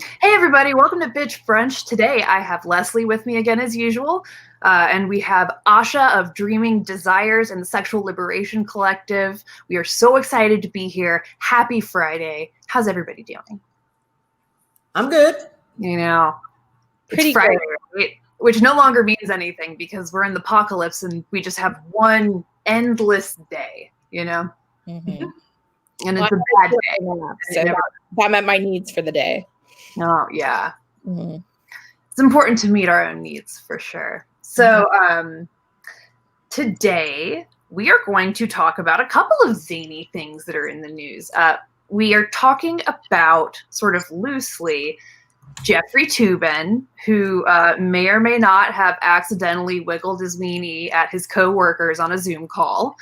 Hey everybody, welcome to Bitch Brunch. Today I have Leslie with me again as usual, and we have Asha of Dreaming Desires and the Sexual Liberation Collective. We are so excited to be here. Happy Friday. How's everybody doing? I'm good. You know, Pretty it's Friday, good. right? Which no longer means anything because we're in the apocalypse and we just have one endless day, you know? Mm-hmm. And it's a bad day. So that met my needs for the day. Oh, yeah. Mm-hmm. It's important to meet our own needs for sure. So today we are going to talk about a couple of zany things that are in the news. We are talking about, sort of loosely, Jeffrey Toobin, who may or may not have accidentally wiggled his meanie at his co-workers on a Zoom call.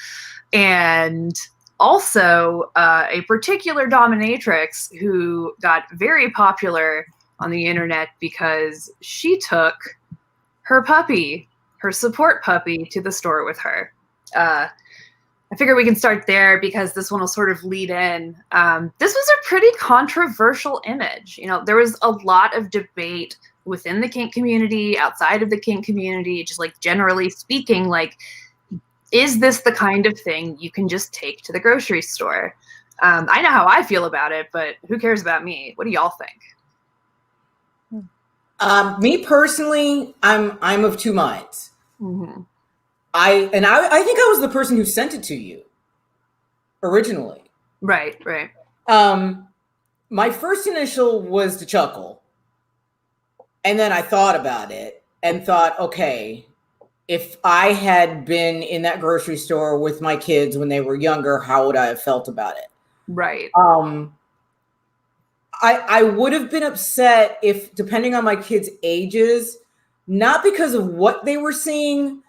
And also a particular dominatrix who got very popular on the internet because she took her puppy, her support puppy, to the store with her. I figure we can start there because this one will sort of lead in. This was a pretty controversial image. You know, there was a lot of debate within the kink community, outside of the kink community, just like generally speaking, like, is this the kind of thing you can just take to the grocery store? I know how I feel about it, but who cares about me? What do y'all think? Me personally, I'm of two minds. Mm-hmm. I think I was the person who sent it to you originally. Right. My first initial was to chuckle. And then I thought about it and thought, okay, if I had been in that grocery store with my kids when they were younger, how would I have felt about it? Right. I would have been upset if, depending on my kids' ages, not because of what they were seeing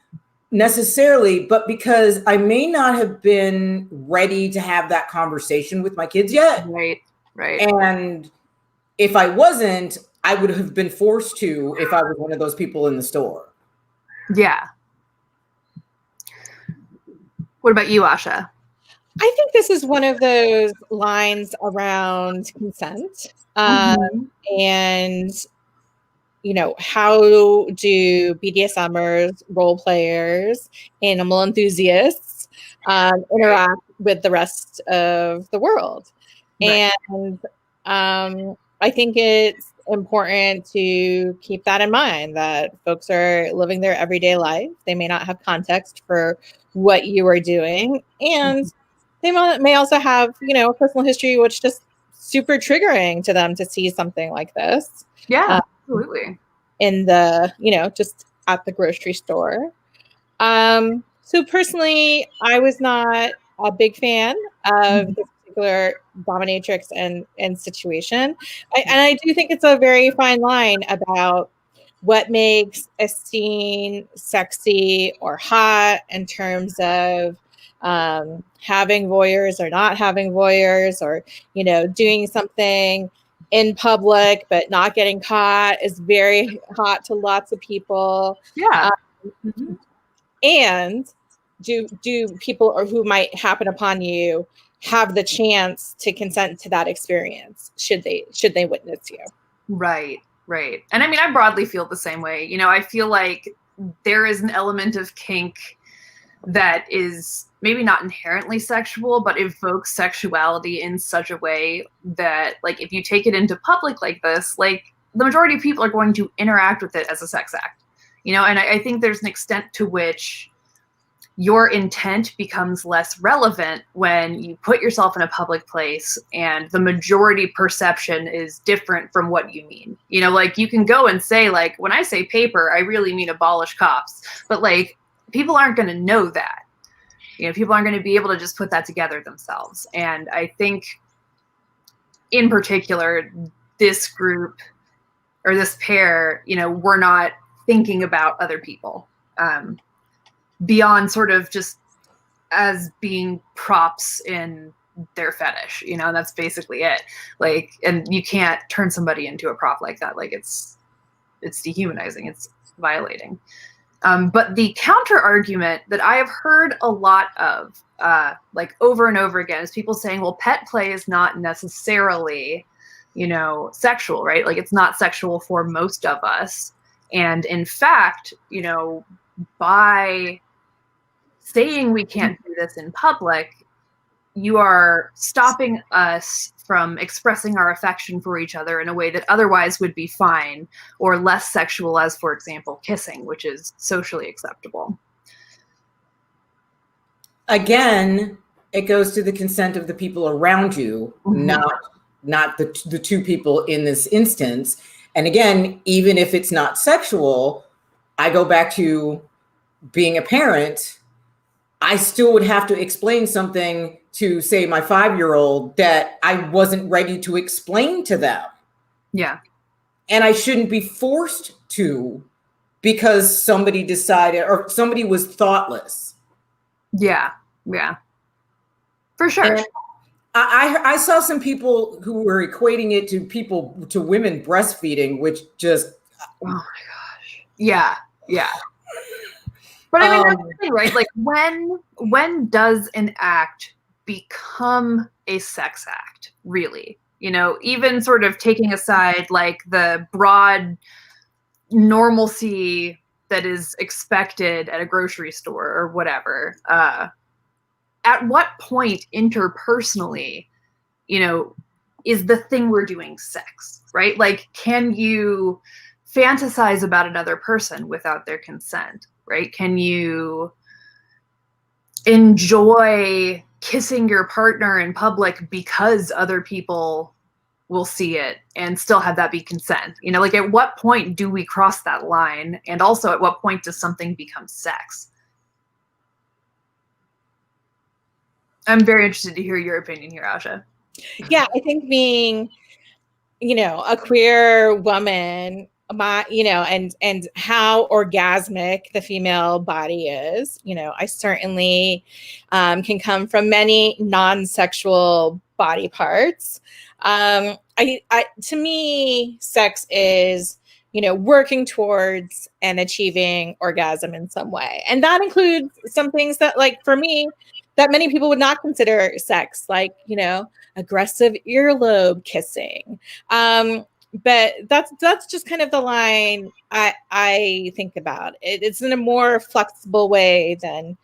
necessarily, but because I may not have been ready to have that conversation with my kids yet. Right. And if I wasn't, I would have been forced to if I was one of those people in the store. Yeah. What about you, Asha? I think this is one of those lines around consent. And, you know, how do BDSMers, role players, animal enthusiasts interact with the rest of the world? Right. And I think it's important to keep that in mind, that folks are living their everyday life. They may not have context for what you are doing, and they may also have, you know, a personal history which just super triggering to them to see something like this. Yeah, absolutely. In the, you know, just at the grocery store. So personally, I was not a big fan of this particular dominatrix and situation. And I do think it's a very fine line about what makes a scene sexy or hot in terms of having voyeurs or not having voyeurs, or, you know, doing something in public but not getting caught is very hot to lots of people. Yeah. And do people or who might happen upon you have the chance to consent to that experience should they witness you? Right. And I mean, I broadly feel the same way. You know, I feel like there is an element of kink that is maybe not inherently sexual, but evokes sexuality in such a way that, like, if you take it into public like this, like, the majority of people are going to interact with it as a sex act, you know? And I think there's an extent to which your intent becomes less relevant when you put yourself in a public place and the majority perception is different from what you mean. You know, like, you can go and say, like, when I say paper, I really mean abolish cops, but, like, people aren't going to know that. You know, people aren't going to be able to just put that together themselves. And I think, in particular, this group or this pair, you know, we're not thinking about other people beyond sort of just as being props in their fetish. You know, that's basically it. Like, and you can't turn somebody into a prop like that. Like, it's dehumanizing. It's violating. But the counter argument that I have heard a lot of, like, over and over again, is people saying, well, pet play is not necessarily sexual, right? Like, it's not sexual for most of us. And in fact, by saying we can't do this in public, you are stopping us from expressing our affection for each other in a way that otherwise would be fine or less sexual, as, for example, kissing, which is socially acceptable. Again, it goes to the consent of the people around you, not the two people in this instance. And again, even if it's not sexual, I go back to being a parent. I still would have to explain something to, say, my 5-year-old that I wasn't ready to explain to them. Yeah. And I shouldn't be forced to because somebody decided or somebody was thoughtless. Yeah. Yeah. For sure. And I saw some people who were equating it to women breastfeeding, which just, oh my gosh. Yeah. Yeah. But I mean, that's the thing, right? Like, when does an act become a sex act, really? Even sort of taking aside like the broad normalcy that is expected at a grocery store or whatever. At what point interpersonally, is the thing we're doing sex, right? Like, can you fantasize about another person without their consent? Right? Can you enjoy kissing your partner in public because other people will see it and still have that be consent? Like, at what point do we cross that line? And also, at what point does something become sex? I'm very interested to hear your opinion here, Asha. Yeah, I think being, a queer woman, and how orgasmic the female body is. I certainly can come from many non-sexual body parts. To me, sex is, working towards and achieving orgasm in some way. And that includes some things that, like, for me, that many people would not consider sex, like, aggressive earlobe kissing. But that's just kind of the line I think about. It's in a more flexible way than.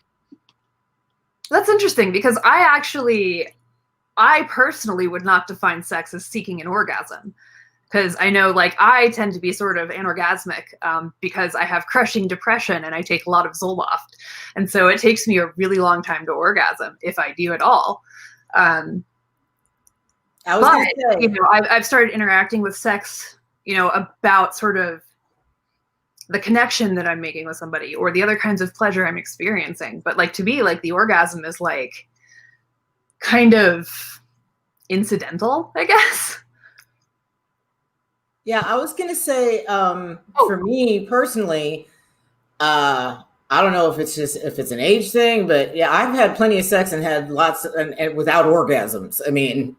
That's interesting, because I personally would not define sex as seeking an orgasm, because I know, like, I tend to be sort of anorgasmic because I have crushing depression and I take a lot of Zoloft, and so it takes me a really long time to orgasm, if I do at all. I've started interacting with sex, about sort of the connection that I'm making with somebody or the other kinds of pleasure I'm experiencing. But, like, to me, like, the orgasm is, like, kind of incidental, I guess. Yeah, I was gonna say, for me personally, I don't know if it's an age thing, but yeah, I've had plenty of sex and had lots and without orgasms. I mean,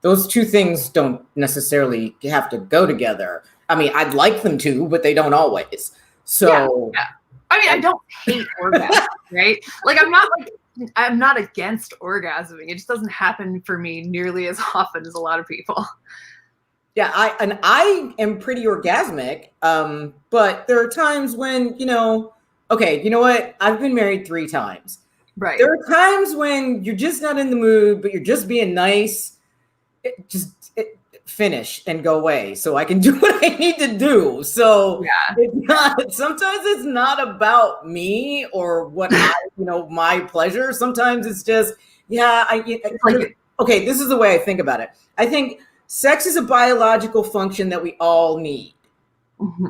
those two things don't necessarily have to go together. I mean, I'd like them to, but they don't always. So, yeah. I mean, I don't hate orgasm, right? Like, I'm not against orgasming. It just doesn't happen for me nearly as often as a lot of people. Yeah, I am pretty orgasmic, but there are times when, okay, you know what? I've been married 3 times. Right. There are times when you're just not in the mood, but you're just being nice. Finish and go away so I can do what I need to do. So yeah. Sometimes it's not about me or what my pleasure. Sometimes it's just, okay, this is the way I think about it. I think sex is a biological function that we all need. Mm-hmm.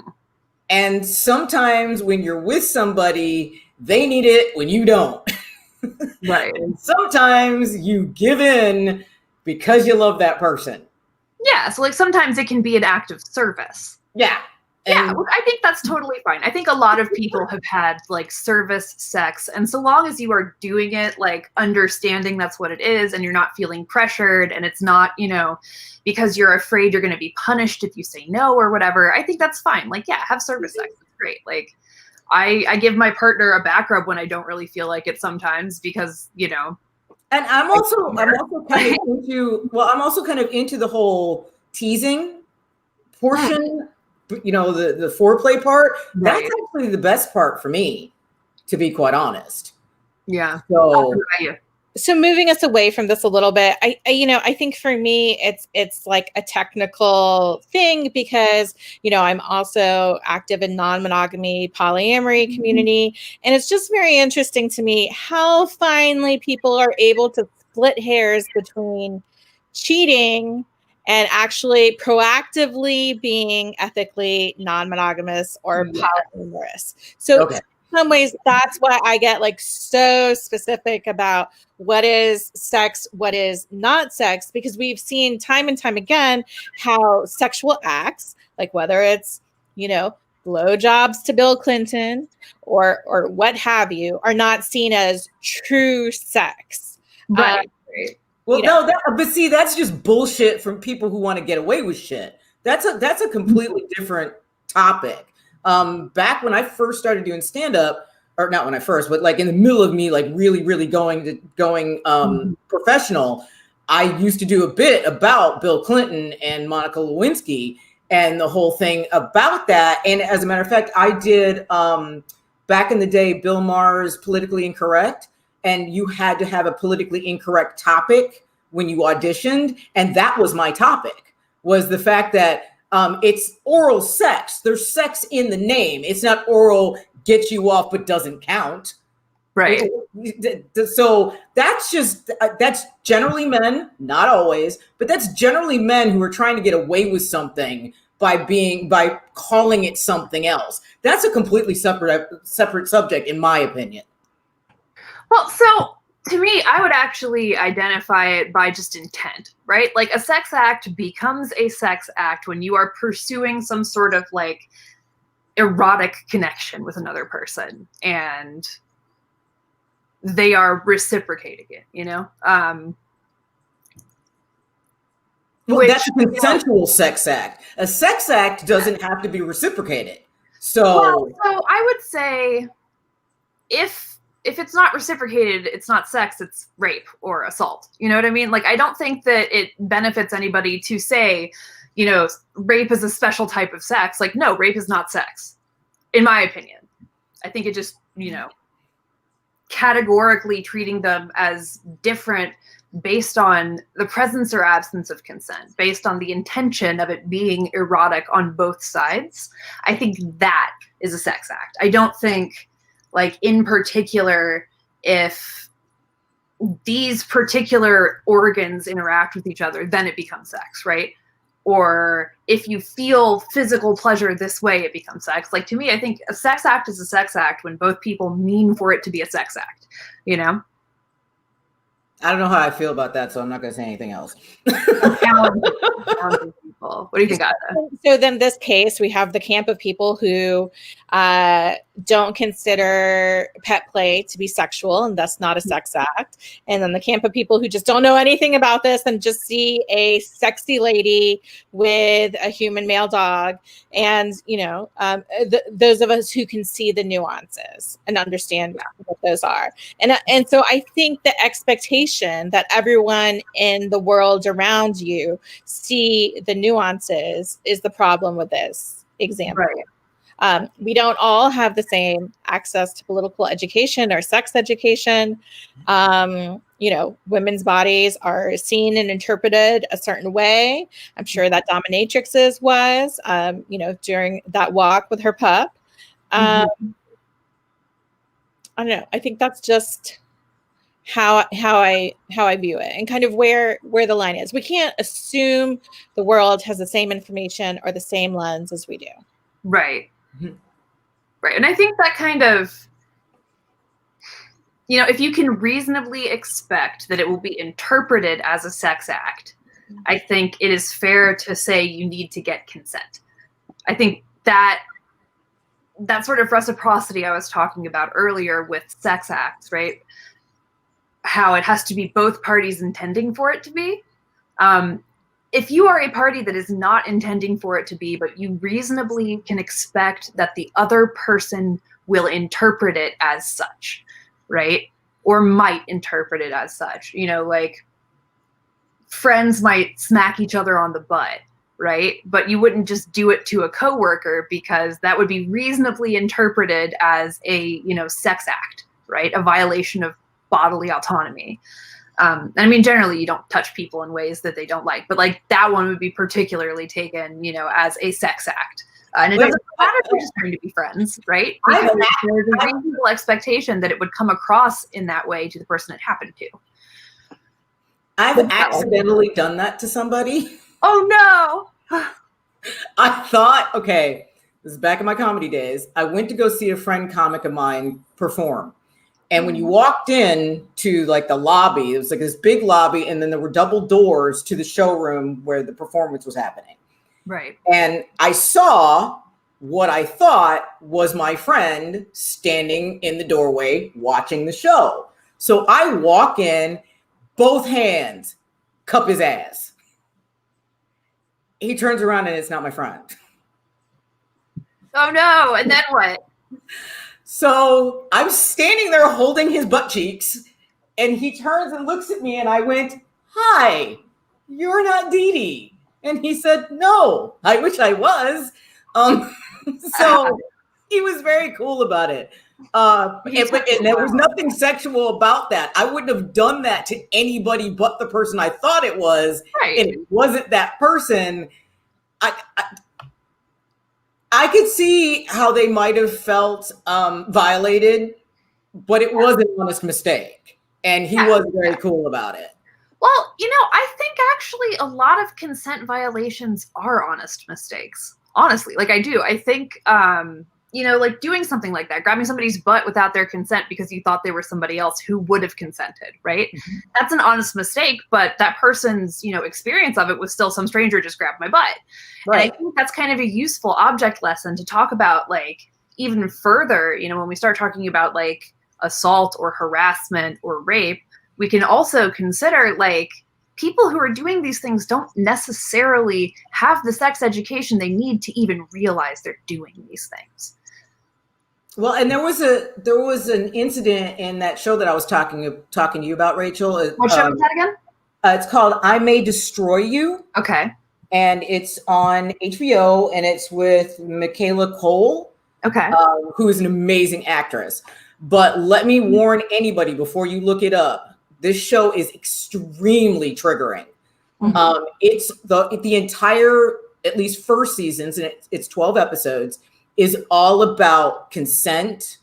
And sometimes when you're with somebody, they need it when you don't. Right. And sometimes you give in because you love that person. Yeah. So, like, sometimes it can be an act of service. Yeah. Yeah, I think that's totally fine. I think a lot of people have had, like, service sex, and so long as you are doing it, like, understanding that's what it is, and you're not feeling pressured, and it's not, because you're afraid you're going to be punished if you say no or whatever, I think that's fine. Like, yeah, have service sex. It's great. Like, I give my partner a back rub when I don't really feel like it sometimes because, And I'm also kind of into the whole teasing portion, you know, the foreplay part, Right. that's actually the best part for me, to be quite honest. Yeah. So moving us away from this a little bit, I think for me, it's like a technical thing because, you know, I'm also active in non-monogamy, polyamory community. And it's just very interesting to me how finely people are able to split hairs between cheating and actually proactively being ethically non-monogamous or polyamorous. So in some ways, that's why I get like so specific about what is sex, what is not sex, because we've seen time and time again how sexual acts, like whether it's, you know, blowjobs to Bill Clinton or what have you, are not seen as true sex. Right. Well, no, but see, that's just bullshit from people who want to get away with shit. That's a completely different topic. Back when I first started doing stand-up, or not when I first, but like in the middle of me, like really going professional, I used to do a bit about Bill Clinton and Monica Lewinsky and the whole thing about that. And as a matter of fact, I did back in the day, Bill Maher's Politically Incorrect. And you had to have a politically incorrect topic when you auditioned. And that was my topic, was the fact that it's oral sex. There's sex in the name. It's not oral, gets you off, but doesn't count. Right. So that's generally men, not always, but that's generally men who are trying to get away with something by calling it something else. That's a completely separate subject, in my opinion. Well, so to me, I would actually identify it by just intent, right? Like a sex act becomes a sex act when you are pursuing some sort of like erotic connection with another person and they are reciprocating it, you know? Well, that's a consensual sex act. A sex act doesn't have to be reciprocated. So I would say if it's not reciprocated, it's not sex, it's rape or assault. You know what I mean? Like, I don't think that it benefits anybody to say, you know, rape is a special type of sex. Like, no, rape is not sex, in my opinion. I think it just, you know, categorically treating them as different based on the presence or absence of consent, based on the intention of it being erotic on both sides. I think that is a sex act. I don't think, like, in particular, if these particular organs interact with each other, then it becomes sex, right? Or if you feel physical pleasure this way, it becomes sex. Like, to me, I think a sex act is a sex act when both people mean for it to be a sex act, you know? I don't know how I feel about that, so I'm not going to say anything else. What do you think, Asha? So then this case, we have the camp of people who don't consider pet play to be sexual and thus not a sex act. And then the camp of people who just don't know anything about this and just see a sexy lady with a human male dog. And, you know, those of us who can see the nuances and understand what those are. And so I think the expectation that everyone in the world around you see the nuances is the problem with this example. Right. We don't all have the same access to political education or sex education. You know, women's bodies are seen and interpreted a certain way. I'm sure that dominatrix's was, you know, during that walk with her pup. I don't know. I think that's just how I view it and kind of where the line is. We can't assume the world has the same information or the same lens as we do. Right. Right. And I think that kind of, you know, if you can reasonably expect that it will be interpreted as a sex act, I think it is fair to say you need to get consent. I think that sort of reciprocity I was talking about earlier with sex acts, right? How it has to be both parties intending for it to be. If you are a party that is not intending for it to be, but you reasonably can expect that the other person will interpret it as such, right? Or might interpret it as such. You know, like, friends might smack each other on the butt right? But you wouldn't just do it to a coworker because that would be reasonably interpreted as a, sex act, right? A violation of bodily autonomy. And I mean, generally you don't touch people in ways that they don't like, but like that one would be particularly taken, as a sex act. And it doesn't matter if you're just trying to be friends, right? Because there's a reasonable expectation that it would come across in that way to the person it happened to. I've accidentally done that to somebody. Oh no. I thought, okay, this is back in my comedy days. I went to go see a friend comic of mine perform. And when you walked in to like the lobby, it was like this big lobby, and then there were double doors to the showroom where the performance was happening. Right. And I saw what I thought was my friend standing in the doorway watching the show. So I walk in, both hands, cup his ass. He turns around and it's not my friend. Oh no. And then what? So I'm standing there holding his butt cheeks, and he turns and looks at me, and I went, "Hi, you're not Dee Dee." And he said, "No, I wish I was." So he was very cool about it. And there was nothing sexual about that. I wouldn't have done that to anybody but the person I thought it was. Right. And it wasn't that person. I could see how they might have felt violated, but it was an honest mistake. And he was very cool about it. Well, I think actually a lot of consent violations are honest mistakes. Honestly, like I do. I think, like doing something like that, grabbing somebody's butt without their consent because you thought they were somebody else who would have consented, right? Mm-hmm. That's an honest mistake, but that person's, experience of it was still some stranger just grabbed my butt. Right. And I think that's kind of a useful object lesson to talk about, like, even further, when we start talking about like assault or harassment or rape, we can also consider like people who are doing these things don't necessarily have the sex education they need to even realize they're doing these things. Well, and there was an incident in that show that I was talking to you about, Rachel. What show was that again? It's called I May Destroy You. Okay. And it's on HBO, and it's with Michaela Cole. Okay. Who is an amazing actress. But let me warn anybody before you look it up. This show is extremely triggering. Mm-hmm. It's the entire, at least first seasons, and it's 12 episodes, is all about consent,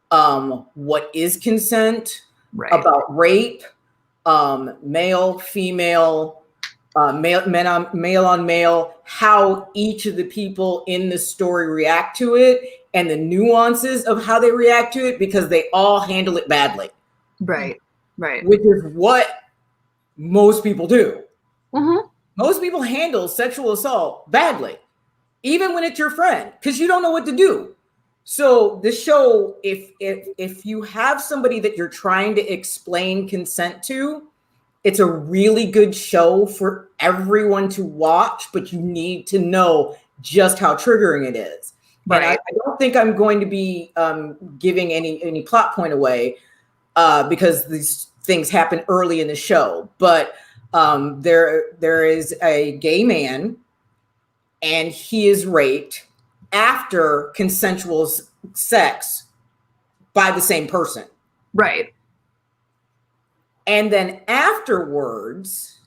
what is consent, right, about rape, male, female, male on male, how each of the people in the story react to it, and the nuances of how they react to it, because they all handle it badly. Right. Right. Which is what most people do. Mm-hmm. Most people handle sexual assault badly, even when it's your friend, because you don't know what to do. So the show, if you have somebody that you're trying to explain consent to, it's a really good show for everyone to watch, but you need to know just how triggering it is. Right. And I don't think I'm going to be giving any plot point away, because these things happen early in the show. But there is a gay man, and he is raped after consensual sex by the same person. Right. And then afterwards,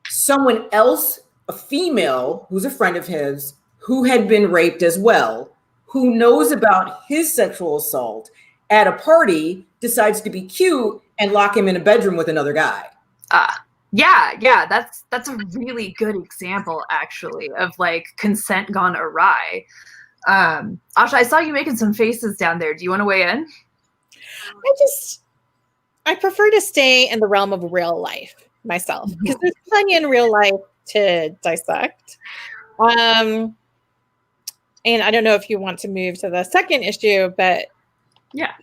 someone else, a female who's a friend of his, who had been raped as well, who knows about his sexual assault at a party, decides to be cute and lock him in a bedroom with another guy. Yeah, that's a really good example, actually, of like consent gone awry. Asha, I saw you making some faces down there. Do you want to weigh in? I prefer to stay in the realm of real life myself, because there's plenty in real life to dissect. And I don't know if you want to move to the second issue, but yeah,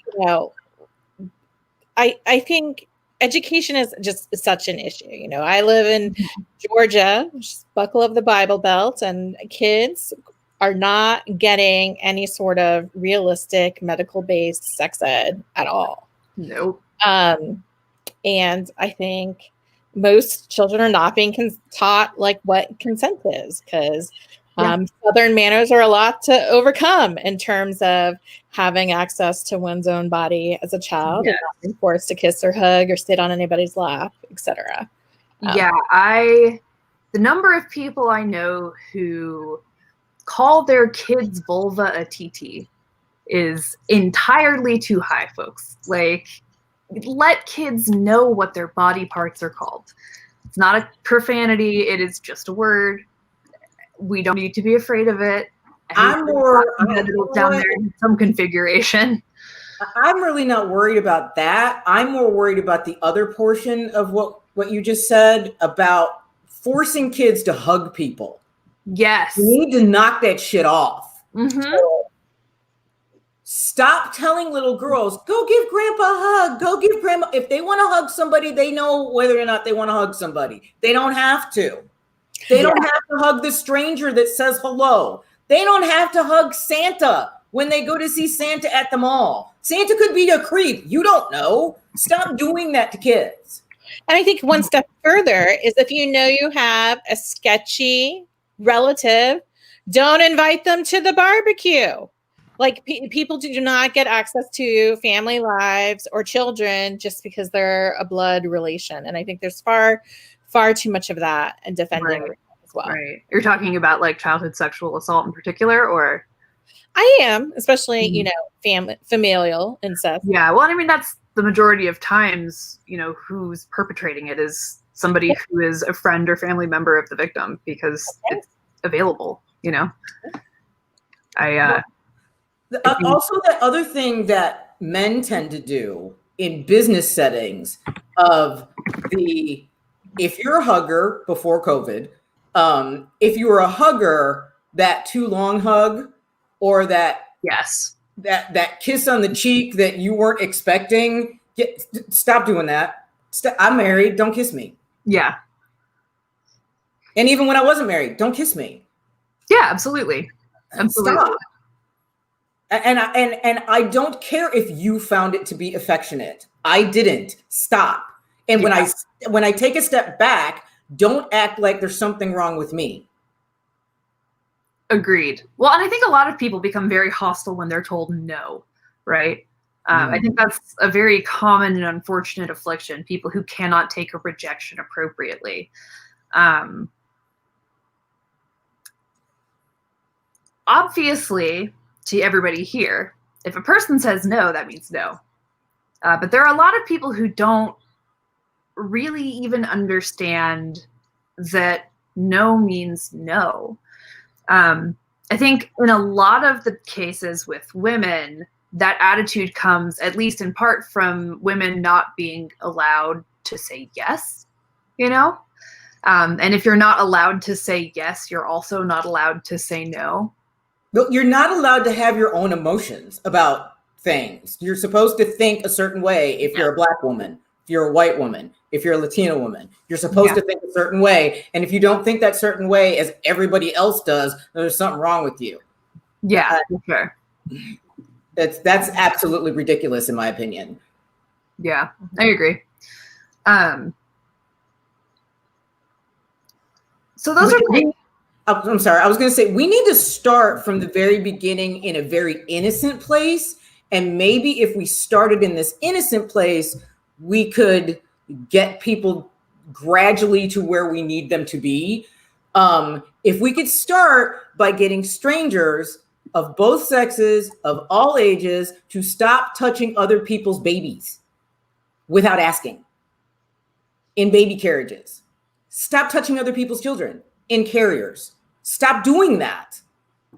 I think education is just such an issue. I live in Georgia, buckle of the Bible Belt, and kids are not getting any sort of realistic medical-based sex ed at all. Nope. And I think most children are not being taught like what consent is, because Southern manners are a lot to overcome in terms of having access to one's own body as a child and not being forced to kiss or hug or sit on anybody's lap, etc. The number of people I know who call their kids' vulva a TT is entirely too high, folks. Like, let kids know what their body parts are called. It's not a profanity. It is just a word. We don't need to be afraid of it. I'm more down there in some configuration. I'm really not worried about that. I'm more worried about the other portion of what you just said about forcing kids to hug people. Yes. You need to knock that shit off. Mm-hmm. So stop telling little girls, go give grandpa a hug. Go give grandma. If they want to hug somebody, they know whether or not they want to hug somebody. They don't have to. They don't have to hug the stranger that says hello. They don't have to hug Santa when they go to see Santa at the mall. Santa could be a creep. You don't know. Stop doing that to kids. And I think one step further is if you know you have a sketchy relative, don't invite them to the barbecue. Like people do not get access to family lives or children just because they're a blood relation. And I think there's far too much of that and defending as well. Right. You're talking about like childhood sexual assault in particular, or? I am, especially, familial incest. Yeah. Well, I mean, that's the majority of times, who's perpetrating it is somebody who is a friend or family member of the victim because it's available, Also, the other thing that men tend to do in business settings if you're a hugger before COVID, if you were a hugger, that too long hug or that kiss on the cheek that you weren't expecting, stop doing that. I'm married. Don't kiss me. Yeah. And even when I wasn't married, don't kiss me. Yeah, absolutely. Stop. And I don't care if you found it to be affectionate. I didn't. Stop. And when I take a step back, don't act like there's something wrong with me. Agreed. Well, and I think a lot of people become very hostile when they're told no, right? I think that's a very common and unfortunate affliction, people who cannot take a rejection appropriately. Obviously, to everybody here, if a person says no, that means no. But there are a lot of people who don't really even understand that no means no. I think in a lot of the cases with women, that attitude comes at least in part from women not being allowed to say yes, and if you're not allowed to say yes, you're also not allowed to say no. You're not allowed to have your own emotions about things. You're supposed to think a certain way if you're a Black woman, if you're a white woman, if you're a Latina woman. You're supposed to think a certain way. And if you don't think that certain way as everybody else does, there's something wrong with you. Yeah, for sure. That's absolutely ridiculous in my opinion. Yeah, I agree. So those are things. I'm sorry. I was going to say, we need to start from the very beginning in a very innocent place. And maybe if we started in this innocent place, we could get people gradually to where we need them to be. If we could start by getting strangers of both sexes, of all ages, to stop touching other people's babies without asking in baby carriages. Stop touching other people's children in carriers. Stop doing that.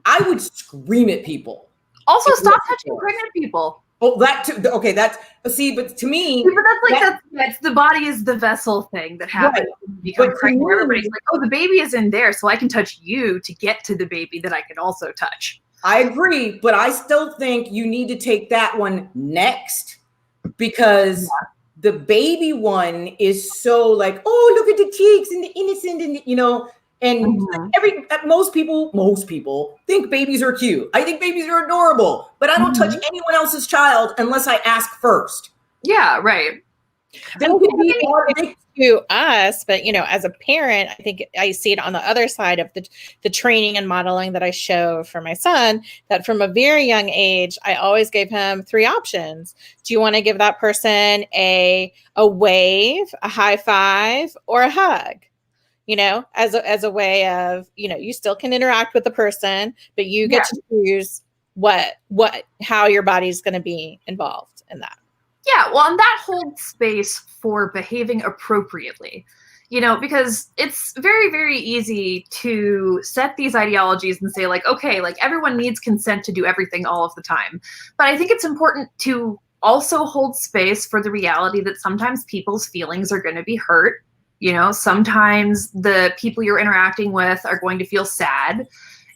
I would scream at people. Also, stop touching pregnant people. Oh, that too. Okay, that's but to me, but that's the body is the vessel thing that happens. Right. But pregnant, everybody's like, oh, the baby is in there, so I can touch you to get to the baby that I can also touch. I agree, but I still think you need to take that one next because the baby one is so like, oh, look at the cheeks and the innocent and and most people think babies are cute. I think babies are adorable, but I don't touch anyone else's child unless I ask first. Yeah, right. They And can be hard. to us, but as a parent, I think I see it on the other side of the training and modeling that I show for my son, that from a very young age, I always gave him 3 options. Do you want to give that person a wave, a high five, or a hug? As a way of, you still can interact with the person, but you get to choose how your body's going to be involved in that. Yeah, well, and that holds space for behaving appropriately, because it's very, very easy to set these ideologies and say, like, okay, like everyone needs consent to do everything all of the time. But I think it's important to also hold space for the reality that sometimes people's feelings are going to be hurt. Sometimes the people you're interacting with are going to feel sad,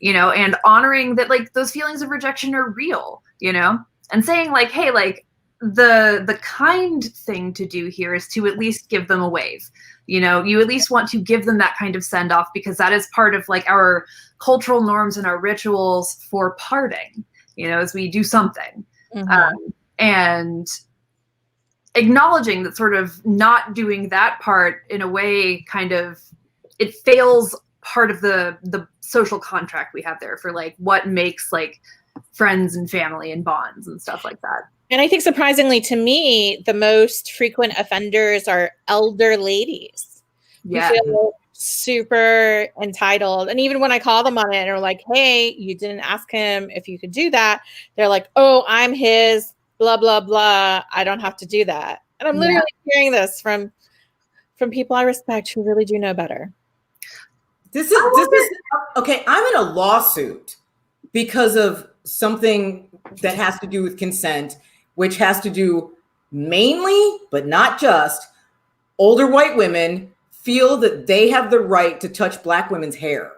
and honoring that, like, those feelings of rejection are real, and saying, like, hey, like, the kind thing to do here is to at least give them a wave. You at least want to give them that kind of send off, because that is part of, like, our cultural norms and our rituals for parting, as we do something. And acknowledging that sort of not doing that part in a way kind of, it fails part of the social contract we have there for, like, what makes, like, friends and family and bonds and stuff like that. And I think, surprisingly to me, the most frequent offenders are elder ladies. Yeah. Who feel super entitled. And even when I call them on it and they're like, hey, you didn't ask him if you could do that, they're like, oh, I'm his blah, blah, blah. I don't have to do that. And I'm literally hearing this from people I respect who really do know better. This is okay. I'm in a lawsuit because of something that has to do with consent, which has to do mainly, but not just, older white women feel that they have the right to touch Black women's hair.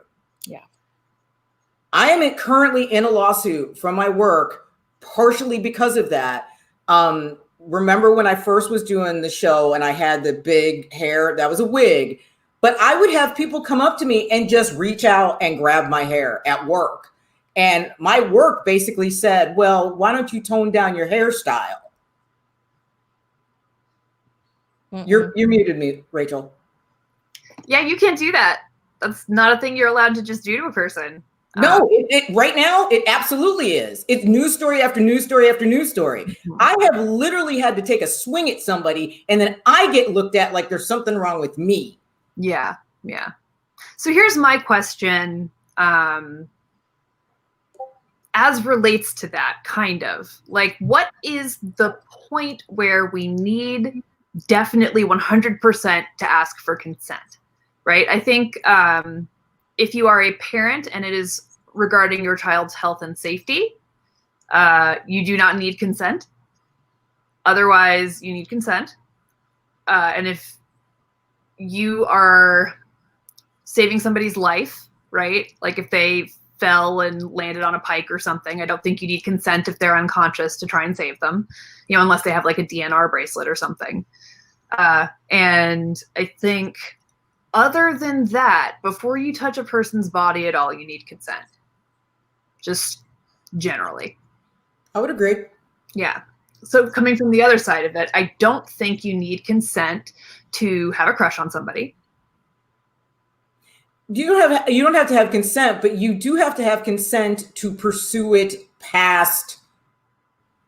Yeah. I am currently in a lawsuit from my work, partially because of that. Remember when I first was doing the show and I had the big hair, that was a wig, but I would have people come up to me and just reach out and grab my hair at work. And my work basically said, well, why don't you tone down your hairstyle? You're muted me, Rachel. Yeah, you can't do that. That's not a thing you're allowed to just do to a person. No, it right now, it absolutely is. It's news story after news story after news story. Mm-hmm. I have literally had to take a swing at somebody and then I get looked at like there's something wrong with me. Yeah, yeah. So here's my question, as relates to that, kind of. Like, what is the point where we need definitely 100% to ask for consent, right? I think if you are a parent and it is regarding your child's health and safety, you do not need consent. Otherwise, you need consent. And if you are saving somebody's life, right? Like if they fell and landed on a pike or something, I don't think you need consent if they're unconscious to try and save them, unless they have like a DNR bracelet or something. And I think other than that, before you touch a person's body at all, you need consent. Just generally. I would agree. Yeah. So coming from the other side of it, I don't think you need consent to have a crush on somebody. You don't have to have consent, but you do have to have consent to pursue it past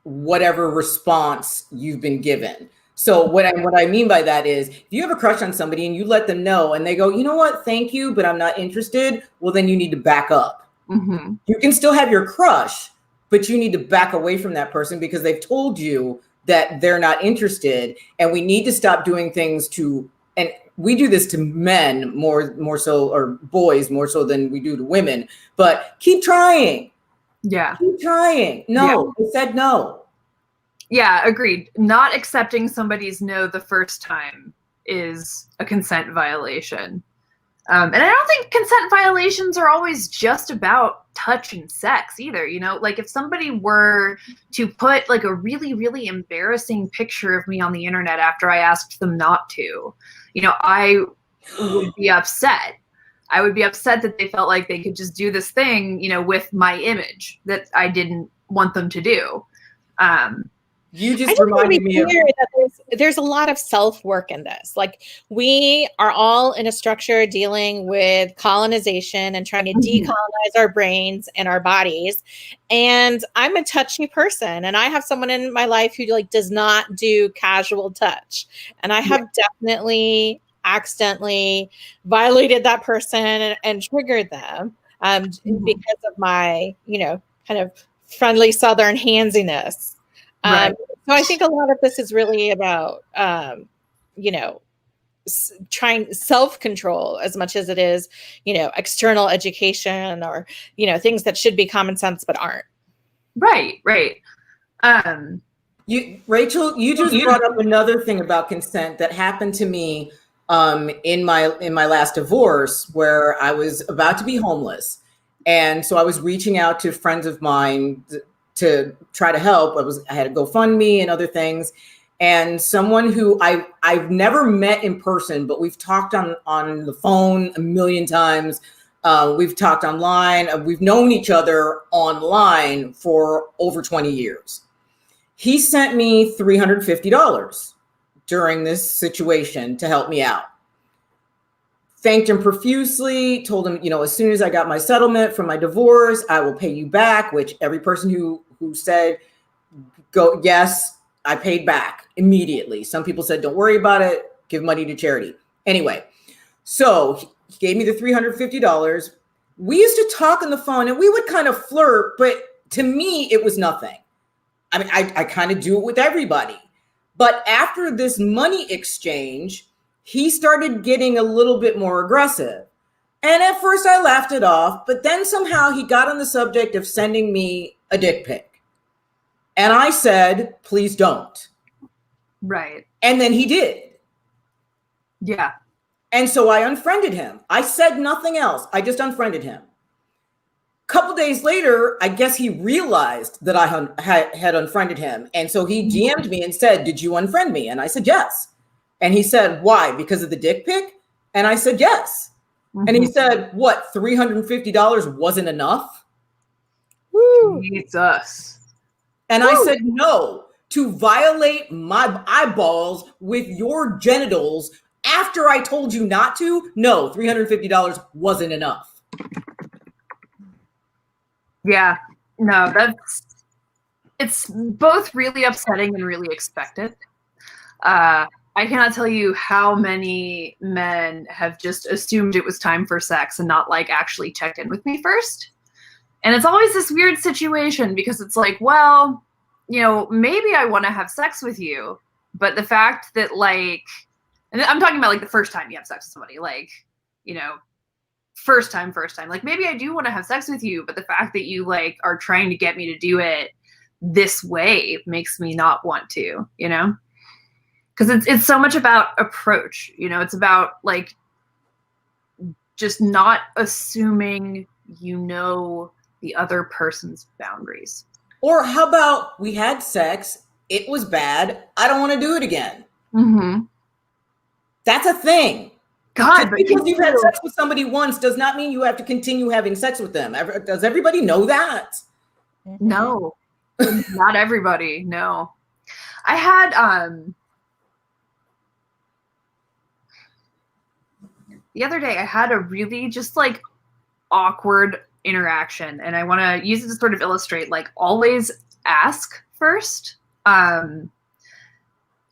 whatever response you've been given. So what I mean by that is, if you have a crush on somebody and you let them know and they go, you know what, thank you, but I'm not interested, well, then you need to back up. Mm-hmm. You can still have your crush, but you need to back away from that person because they've told you that they're not interested. And we need to stop doing things to, and we do this to men more so, or boys more so than we do to women, but keep trying. Yeah. Keep trying. No, yeah. I said no. Yeah, agreed. Not accepting somebody's no the first time is a consent violation. And I don't think consent violations are always just about touch and sex either. Like if somebody were to put like a really, really embarrassing picture of me on the internet after I asked them not to, I would be upset. I would be upset that they felt like they could just do this thing, with my image that I didn't want them to do. You just reminded me of that there's a lot of self-work in this. Like, we are all in a structure dealing with colonization and trying to decolonize our brains and our bodies. And I'm a touchy person, and I have someone in my life who like does not do casual touch. And I have definitely accidentally violated that person and triggered them because of my, you know, kind of friendly Southern handsiness. Right. So I think a lot of this is really about, you know, trying self-control as much as it is, you know, external education or, you know, things that should be common sense but aren't. Right. Rachel, you just brought up another thing about consent that happened to me in my last divorce, where I was about to be homeless. And so I was reaching out to friends of mine to try to help. I had a GoFundMe and other things. And someone who I've never met in person, but we've talked on the phone a million times. We've talked online. We've known each other online for over 20 years. He sent me $350 during this situation to help me out. Thanked him profusely, told him, you know, as soon as I got my settlement from my divorce, I will pay you back, which every person who said, go, yes, I paid back immediately. Some people said, don't worry about it, give money to charity. Anyway, so he gave me the $350. We used to talk on the phone and we would kind of flirt, but to me, it was nothing. I mean, I kind of do it with everybody. But after this money exchange, he started getting a little bit more aggressive. And at first I laughed it off, but then somehow he got on the subject of sending me a dick pic. And I said, please don't. Right. And then he did. Yeah. And so I unfriended him. I said nothing else. I just unfriended him. A couple days later, I guess he realized that I had unfriended him. And so he DM'd me and said, did you unfriend me? And I said, yes. And he said, why? Because of the dick pic? And I said, yes. And he said, what, $350 wasn't enough? Woo. Jesus. And I said, no, to violate my eyeballs with your genitals after I told you not to, no, $350 wasn't enough. Yeah, no, it's both really upsetting and really expected. I cannot tell you how many men have just assumed it was time for sex and not like actually checked in with me first. And it's always this weird situation because it's like, well, you know, maybe I want to have sex with you, but the fact that like, and I'm talking about like the first time you have sex with somebody, like, you know, first time, like maybe I do want to have sex with you, but the fact that you like are trying to get me to do it this way makes me not want to, you know? Because it's so much about approach, you know, it's about like just not assuming you know the other person's boundaries. Or how about we had sex, it was bad, I don't want to do it again. That's a thing. God, just because you've had sex with somebody once does not mean you have to continue having sex with them. Does everybody know that? No, not everybody. No, I had the other day, I had a really just like awkward interaction, and I want to use it to sort of illustrate like always ask first.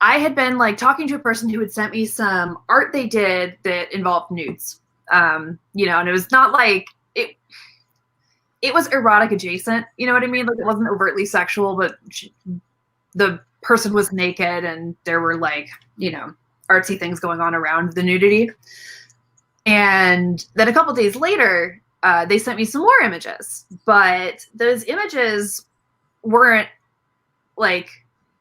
I had been like talking to a person who had sent me some art they did that involved nudes, you know, and it was not like it was erotic adjacent, you know what I mean? Like it wasn't overtly sexual, but the person was naked and there were like, you know, artsy things going on around the nudity. And then a couple days later, they sent me some more images, but those images weren't like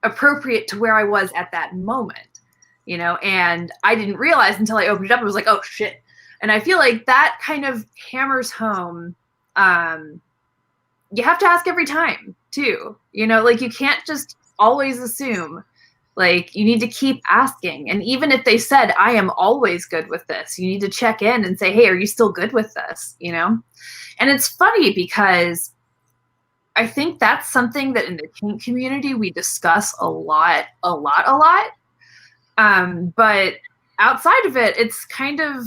appropriate to where I was at that moment, you know, and I didn't realize until I opened it up, I was like, oh shit. And I feel like that kind of hammers home, you have to ask every time too, you know, like you can't just always assume, like you need to keep asking. And even if they said, I am always good with this, you need to check in and say, hey, are you still good with this? You know? And it's funny because I think that's something that in the kink community we discuss a lot. But outside of it, it's kind of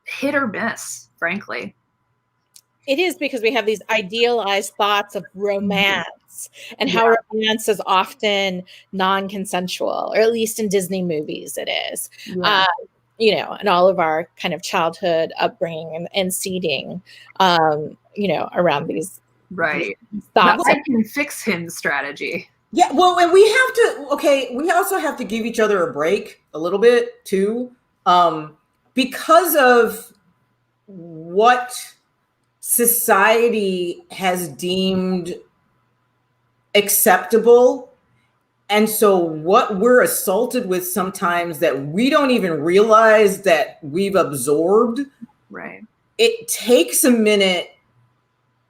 hit or miss, frankly. It is, because we have these idealized thoughts of romance and how romance is often non-consensual, or at least in Disney movies it is. Yeah. You know, and all of our kind of childhood upbringing and seeding, you know, around these thoughts. I can fix him strategy. Yeah, well, and we have to, we also have to give each other a break a little bit too, because of what society has deemed acceptable. And so what we're assaulted with sometimes that we don't even realize that we've absorbed. Right. It takes a minute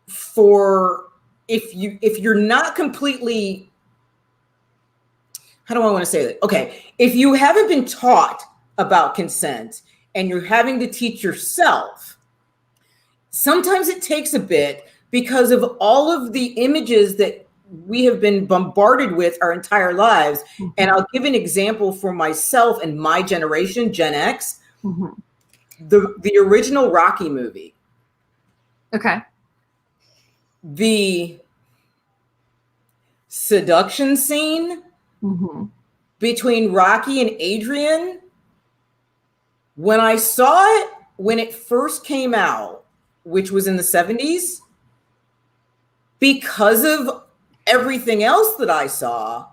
for, if you're not completely, how do I want to say that? Okay, if you haven't been taught about consent and you're having to teach yourself, sometimes it takes a bit because of all of the images that we have been bombarded with our entire lives. Mm-hmm. And I'll give an example for myself and my generation, Gen X. Mm-hmm. The original Rocky movie. Okay. The seduction scene between Rocky and Adrian, when I saw it, when it first came out, which was in the 70s, because of everything else that I saw,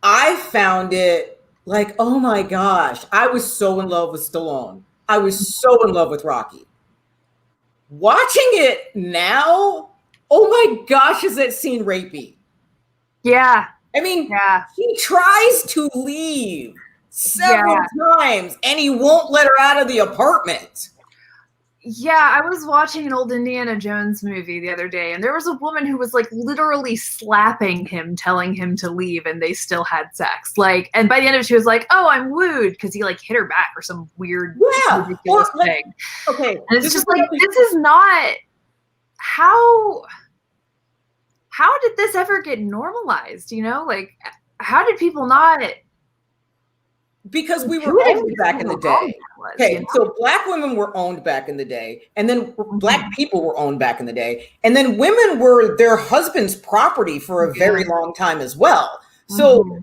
I found it like, oh my gosh, I was so in love with Stallone. I was so in love with Rocky. Watching it now, oh my gosh, is that scene rapey? Yeah. I mean, he tries to leave several times and he won't let her out of the apartment. Yeah, I was watching an old Indiana Jones movie the other day, and there was a woman who was like literally slapping him, telling him to leave, and they still had sex. Like, and by the end of it, she was like, "Oh, I'm wooed," because he like hit her back or some weird, ridiculous thing. Okay, and it's just like, this is not how did this ever get normalized? You know, like, how did people not? Because we were owned back in the day. Okay, so Black women were owned back in the day, and then Black people were owned back in the day, and then women were their husband's property for a very long time as well. So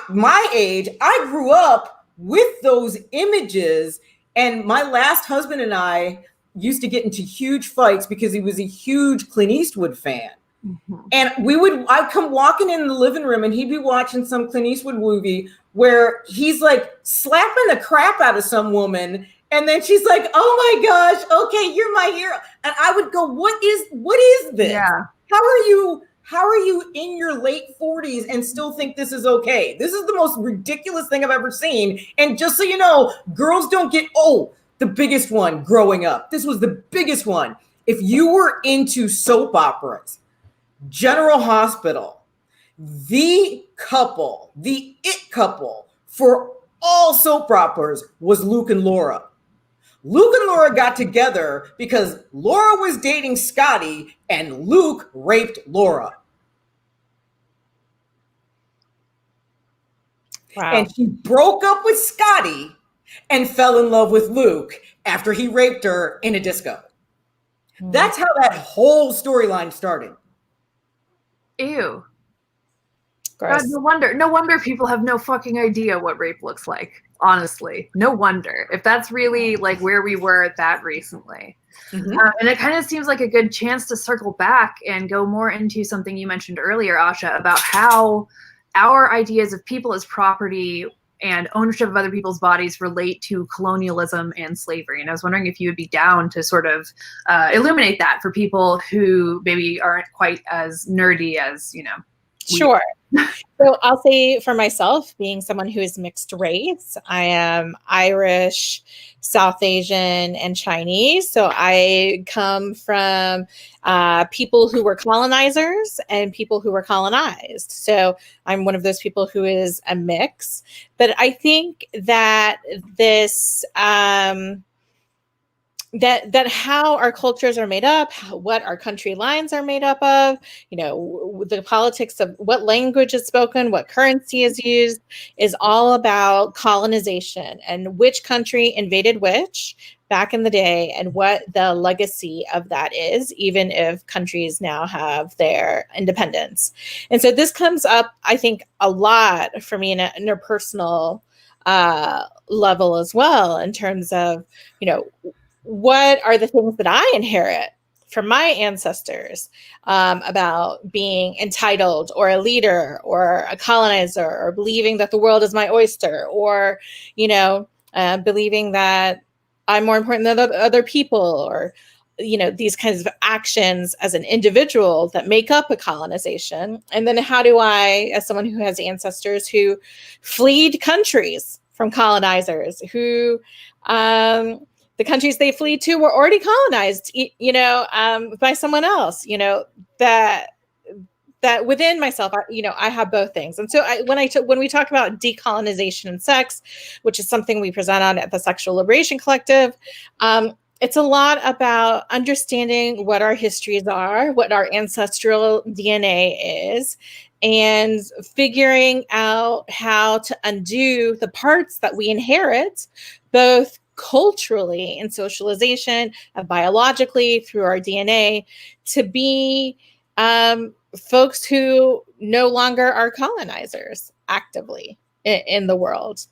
my age, I grew up with those images, and my last husband and I used to get into huge fights because he was a huge Clint Eastwood fan. And I'd come walking in the living room and he'd be watching some Clint Eastwood movie where he's like slapping the crap out of some woman. And then she's like, oh my gosh, okay, you're my hero. And I would go, what is this? Yeah. How are you in your late 40s and still think this is okay? This is the most ridiculous thing I've ever seen. And just so you know, girls don't get, the biggest one growing up. This was the biggest one. If you were into soap operas, General Hospital, the it couple for all soap operas was Luke and Laura. Luke and Laura got together because Laura was dating Scotty and Luke raped Laura. Wow. And she broke up with Scotty and fell in love with Luke after he raped her in a disco. That's how that whole storyline started. Ew. God, no wonder people have no fucking idea what rape looks like. Honestly, no wonder. If that's really like where we were at that recently. And it kind of seems like a good chance to circle back and go more into something you mentioned earlier, Asha, about how our ideas of people as property and ownership of other people's bodies relate to colonialism and slavery. And I was wondering if you would be down to sort of illuminate that for people who maybe aren't quite as nerdy as, you know. Sure. So I'll say for myself, being someone who is mixed race, I am Irish, South Asian, and Chinese. So I come from people who were colonizers and people who were colonized. So I'm one of those people who is a mix. But I think that this that how our cultures are made up, what our country lines are made up of, the politics of what language is spoken, what currency is used, is all about colonization and which country invaded which back in the day and what the legacy of that is, even if countries now have their independence. And so this comes up, I think, a lot for me in a interpersonal level as well, in terms of, what are the things that I inherit from my ancestors about being entitled or a leader or a colonizer, or believing that the world is my oyster, or, believing that I'm more important than other people, or, these kinds of actions as an individual that make up a colonization. And then how do I, as someone who has ancestors who fled countries from colonizers, who the countries they flee to were already colonized, by someone else, that within myself, I have both things. And so when we talk about decolonization and sex, which is something we present on at the Sexual Liberation Collective, it's a lot about understanding what our histories are, what our ancestral DNA is, and figuring out how to undo the parts that we inherit, both culturally in socialization and biologically through our DNA, to be folks who no longer are colonizers actively in the world.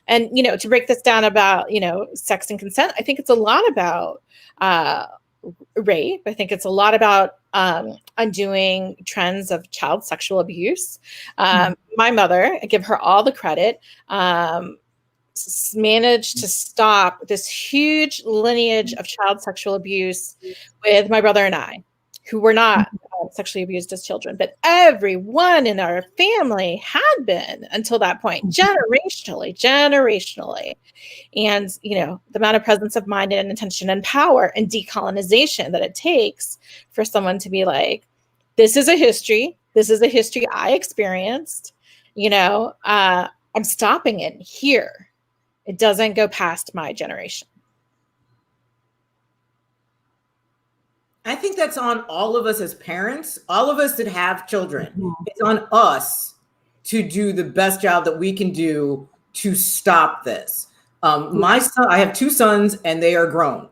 And, to break this down about, sex and consent, I think it's a lot about rape. I think it's a lot about undoing trends of child sexual abuse. My mother, I give her all the credit, managed to stop this huge lineage of child sexual abuse with my brother and I, who were not sexually abused as children, but everyone in our family had been until that point, generationally. And, the amount of presence of mind and intention and power and decolonization that it takes for someone to be like, this is a history. This is a history I experienced. I'm stopping it here. It doesn't go past my generation. I think that's on all of us as parents, all of us that have children. It's on us to do the best job that we can do to stop this. My son, I have 2 sons and they are grown.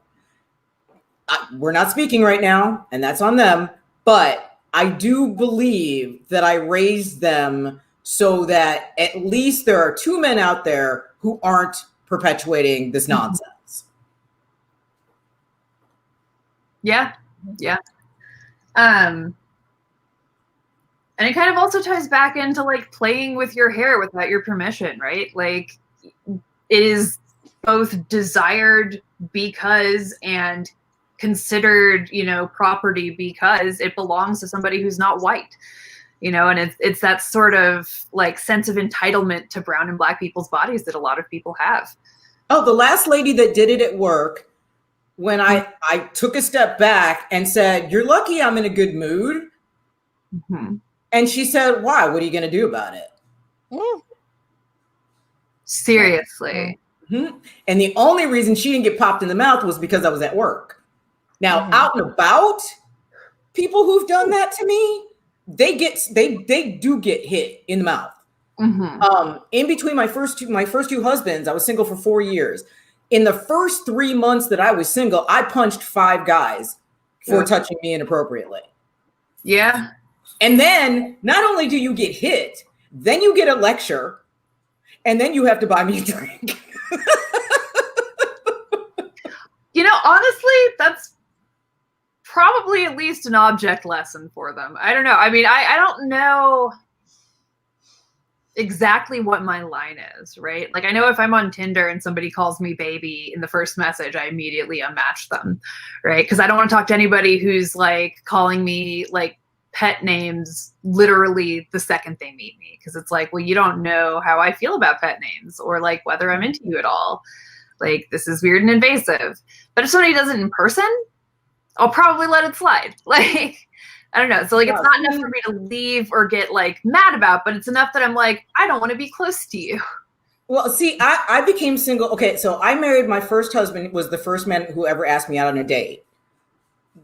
We're not speaking right now, and that's on them. But I do believe that I raised them so that at least there are 2 men out there who aren't perpetuating this nonsense. Yeah. And it kind of also ties back into like playing with your hair without your permission, right? Like, it is both desired because and considered, property because it belongs to somebody who's not white, and it's that sort of like sense of entitlement to brown and Black people's bodies that a lot of people have. Oh, the last lady that did it at work, when I took a step back and said, "You're lucky I'm in a good mood." And she said, "Why? What are you going to do about it?" Seriously. And the only reason she didn't get popped in the mouth was because I was at work. Now, out and about, people who've done that to me, they do get hit in the mouth. In between my first two husbands, I was single for 4 years. In the first 3 months that I was single, I punched 5 guys for touching me inappropriately. Yeah. And then not only do you get hit, then you get a lecture, and then you have to buy me a drink. Honestly, that's probably at least an object lesson for them. I don't know. I mean, I don't know exactly what my line is, right? Like, I know if I'm on Tinder and somebody calls me baby in the first message, I immediately unmatch them, right? Because I don't want to talk to anybody who's like calling me like pet names literally the second they meet me, because it's like, well, you don't know how I feel about pet names or like whether I'm into you at all. Like, this is weird and invasive. But if somebody does it in person, I'll probably let it slide. Like, I don't know. So like, it's not enough for me to leave or get like mad about, but it's enough that I'm like, I don't want to be close to you. Well, see, I became single. Okay, so I married my first husband, was the first man who ever asked me out on a date.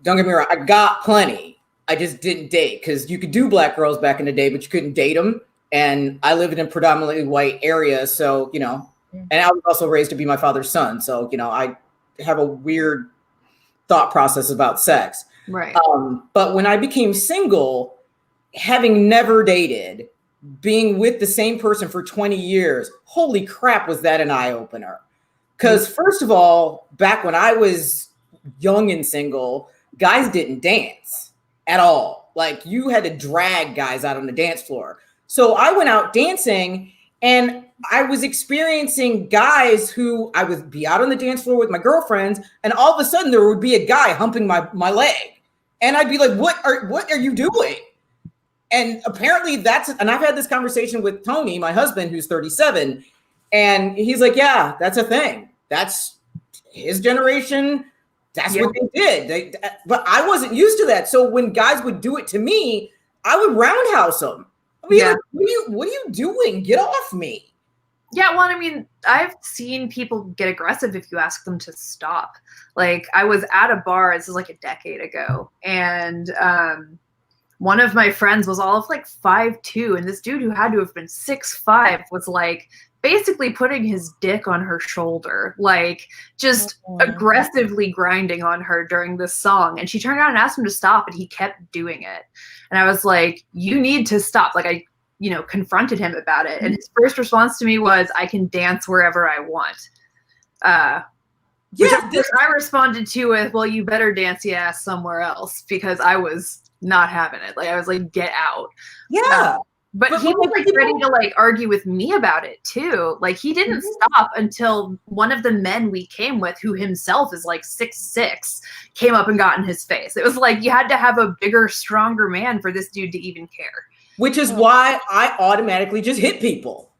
Don't get me wrong, I got plenty. I just didn't date because you could do black girls back in the day, but you couldn't date them. And I lived in a predominantly white area. So, you know, and I was also raised to be my father's son. So, you know, I have a weird thought process about sex. Right. But when I became single, having never dated, being with the same person for 20 years, holy crap, was that an eye opener? Because first of all, back when I was young and single, guys didn't dance at all. Like you had to drag guys out on the dance floor. So I went out dancing and I was experiencing guys who I would be out on the dance floor with my girlfriends, and all of a sudden there would be a guy humping my leg. And I'd be like, what are you doing? And apparently and I've had this conversation with Tony, my husband, who's 37. And he's like, yeah, that's a thing. That's his generation. That's what they did. But I wasn't used to that. So when guys would do it to me, I would roundhouse them. I mean, like, what are you doing? Get off me. Yeah, well, I mean, I've seen people get aggressive if you ask them to stop. Like, I was at a bar, this is like a decade ago, and one of my friends was all of like 5'2", and this dude who had to have been 6'5" was like basically putting his dick on her shoulder, like just aggressively grinding on her during this song. And she turned around and asked him to stop, and he kept doing it. And I was like, you need to stop. Like, I confronted him about it. And his first response to me was, I can dance wherever I want. I responded to with, well, you better dance your ass somewhere else, because I was not having it. Like, I was like, get out. Yeah. But he was like ready to like argue with me about it too. Like, he didn't stop until one of the men we came with, who himself is like 6'6", came up and got in his face. It was like, you had to have a bigger, stronger man for this dude to even care. Which is why I automatically just hit people.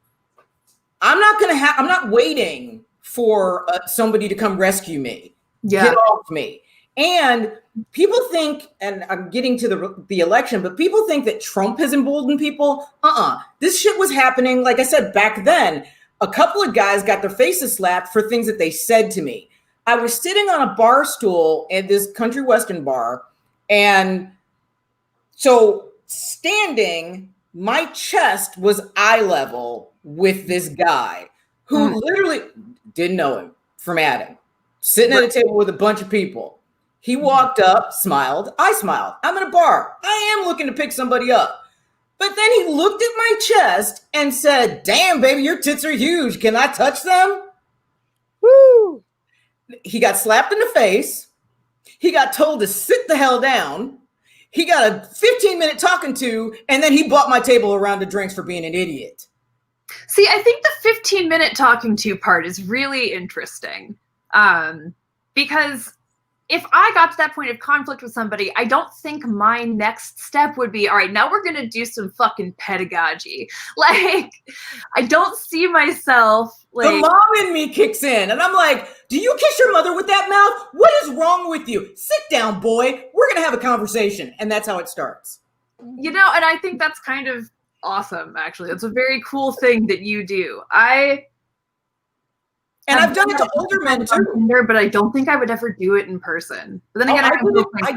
I'm not waiting for somebody to come rescue me. Yeah. Get off me. And people think, and I'm getting to the election, but people think that Trump has emboldened people. This shit was happening, like I said, back then. A couple of guys got their faces slapped for things that they said to me. I was sitting on a bar stool at this country western bar, and so standing, my chest was eye level with this guy who literally didn't know him from Adam, sitting at a table with a bunch of people. He walked up, smiled. I smiled. I'm in a bar. I am looking to pick somebody up. But then he looked at my chest and said, damn, baby, your tits are huge. Can I touch them? Woo! He got slapped in the face. He got told to sit the hell down. He got a 15-minute talking to, and then he bought my table a round of drinks for being an idiot. See, I think the 15-minute talking to part is really interesting. Because if I got to that point of conflict with somebody, I don't think my next step would be, all right, now we're going to do some fucking pedagogy. Like, I don't see myself like... The mom in me kicks in, and I'm like, do you kiss your mother with that mouth? What is wrong with you? Sit down, boy. We're going to have a conversation. And that's how it starts. You know, and I think that's kind of awesome, actually. It's a very cool thing that you do. And I've done it to older men too. But I don't think I would ever do it in person. But then again, I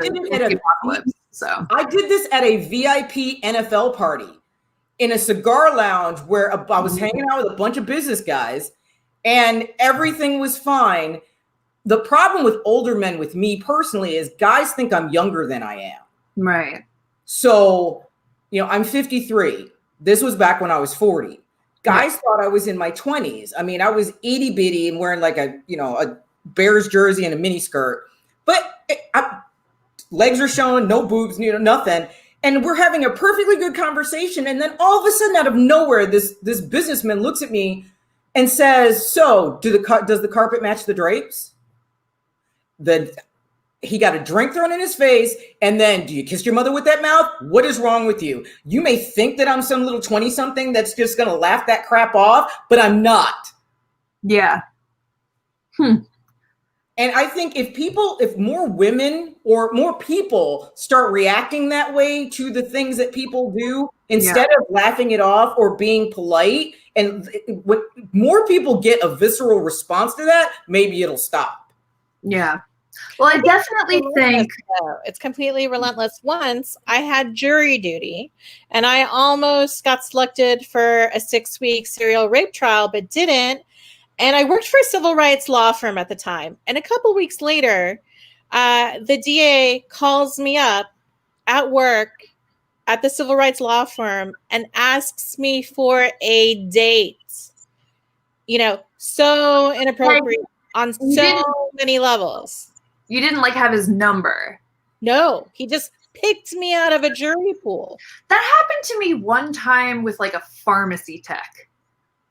did this at a VIP NFL party in a cigar lounge where I was hanging out with a bunch of business guys, and everything was fine. The problem with older men with me personally is guys think I'm younger than I am. Right. So, I'm 53. This was back when I was 40. Guys thought I was in my 20s. I mean, I was itty bitty and wearing like a Bears jersey and a mini skirt, but legs are showing, no boobs, nothing. And we're having a perfectly good conversation. And then all of a sudden, out of nowhere, this businessman looks at me and says, so does the carpet match the drapes? He got a drink thrown in his face. And then, do you kiss your mother with that mouth? What is wrong with you? You may think that I'm some little 20-something that's just going to laugh that crap off, but I'm not. Yeah. And I think if more women or more people start reacting that way to the things that people do, instead of laughing it off or being polite And what more people get a visceral response to that, maybe it'll stop. Yeah. Well, I definitely think it's completely relentless. Once I had jury duty and I almost got selected for a 6-week serial rape trial, but didn't. And I worked for a civil rights law firm at the time. And a couple weeks later, the DA calls me up at work at the civil rights law firm and asks me for a date. You know, so inappropriate on so many levels. You didn't like have his number. No, he just picked me out of a jury pool. That happened to me one time with like a pharmacy tech.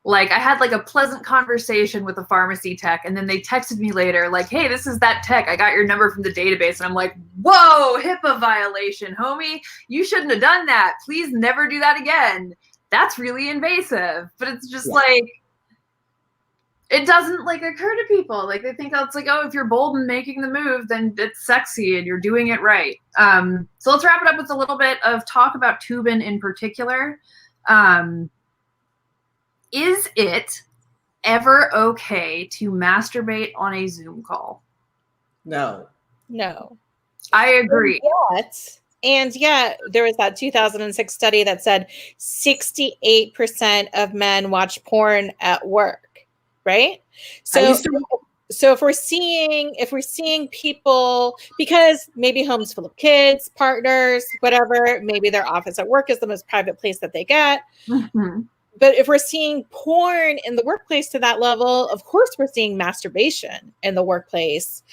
Like I had like a pleasant conversation with a pharmacy tech, and then they texted me later like, hey, this is that tech. I got your number from the database. And I'm like, whoa, HIPAA violation, homie. You shouldn't have done that. Please never do that again. That's really invasive. But it's just like, it doesn't like occur to people. Like they think it's like, oh, if you're bold and making the move, then it's sexy and you're doing it right. So let's wrap it up with a little bit of talk about Toobin in particular. Is it ever okay to masturbate on a Zoom call? No. I agree. And yet, there was that 2006 study that said 68% of men watch porn at work. Right. So if we're seeing people, because maybe home's full of kids, partners, whatever, maybe their office at work is the most private place that they get. Mm-hmm. But if we're seeing porn in the workplace to that level, of course, we're seeing masturbation in the workplace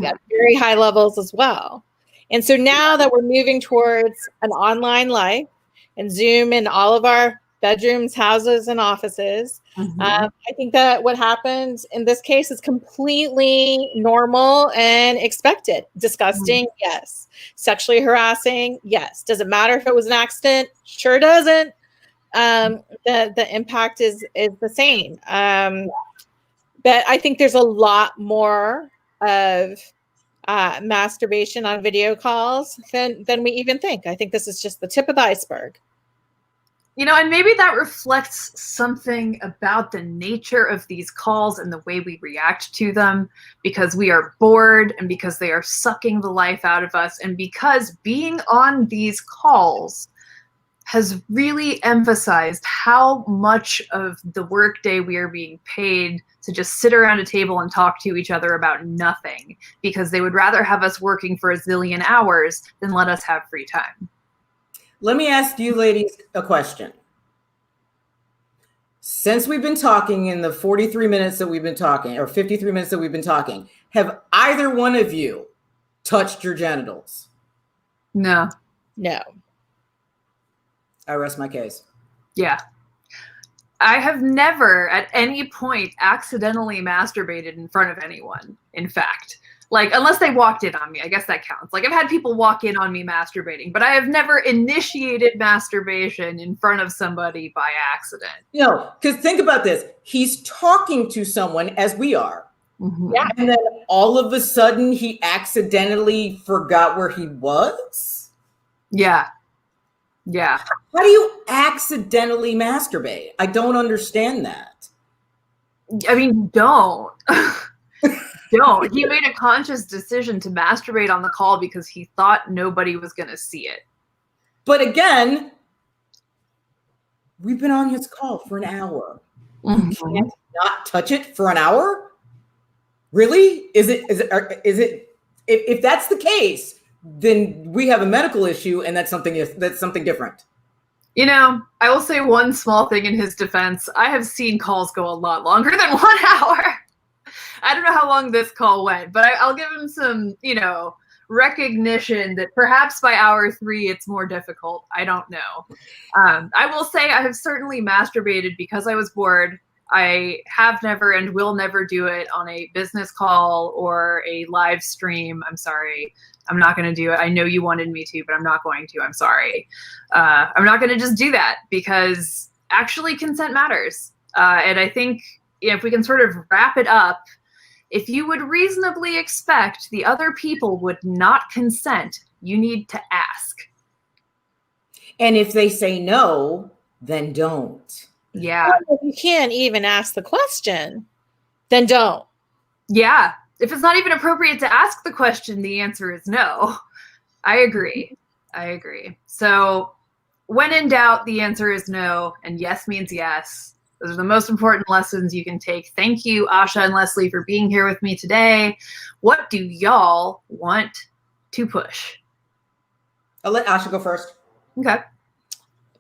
at very high levels as well. And so now that we're moving towards an online life and Zoom in all of our bedrooms, houses, and offices, I think that what happens in this case is completely normal and expected. Disgusting, yes. Sexually harassing, yes. Does it matter if it was an accident? Sure doesn't. The impact is the same. But I think there's a lot more of masturbation on video calls than we even think. I think this is just the tip of the iceberg. You know, and maybe that reflects something about the nature of these calls and the way we react to them, because we are bored and because they are sucking the life out of us, and because being on these calls has really emphasized how much of the workday we are being paid to just sit around a table and talk to each other about nothing, because they would rather have us working for a zillion hours than let us have free time. Let me ask you ladies a question. Since we've been talking in the 43 minutes that we've been talking, or 53 minutes that we've been talking, have either one of you touched your genitals? No. I rest my case. Yeah. I have never at any point accidentally masturbated in front of anyone, in fact. Like, unless they walked in on me, I guess that counts. Like, I've had people walk in on me masturbating, but I have never initiated masturbation in front of somebody by accident. You know, because think about this. He's talking to someone, as we are. Yeah. And then all of a sudden, he accidentally forgot where he was? Yeah. How do you accidentally masturbate? I don't understand that. I mean, don't. Don't. He made a conscious decision to masturbate on the call because he thought nobody was going to see it. But again, we've been on his call for an hour. You can't not touch it for an hour? Really? Is it? If that's the case, then we have a medical issue, and that's something different. You know, I will say one small thing in his defense. I have seen calls go a lot longer than 1 hour. I don't know how long this call went, but I'll give him some, recognition that perhaps by hour 3 it's more difficult. I don't know. I will say I have certainly masturbated because I was bored. I have never and will never do it on a business call or a live stream. I'm sorry. I'm not going to do it. I know you wanted me to, but I'm not going to. I'm sorry. I'm not going to just do that because actually consent matters. And I think if we can sort of wrap it up, if you would reasonably expect the other people would not consent, you need to ask. And if they say no, then don't. Yeah. Or if you can't even ask the question, then don't. Yeah. If it's not even appropriate to ask the question, the answer is no. I agree. So when in doubt, the answer is no, and yes means yes. Those are the most important lessons you can take. Thank you, Asha and Leslie, for being here with me today. What do y'all want to push? I'll let Asha go first. Okay.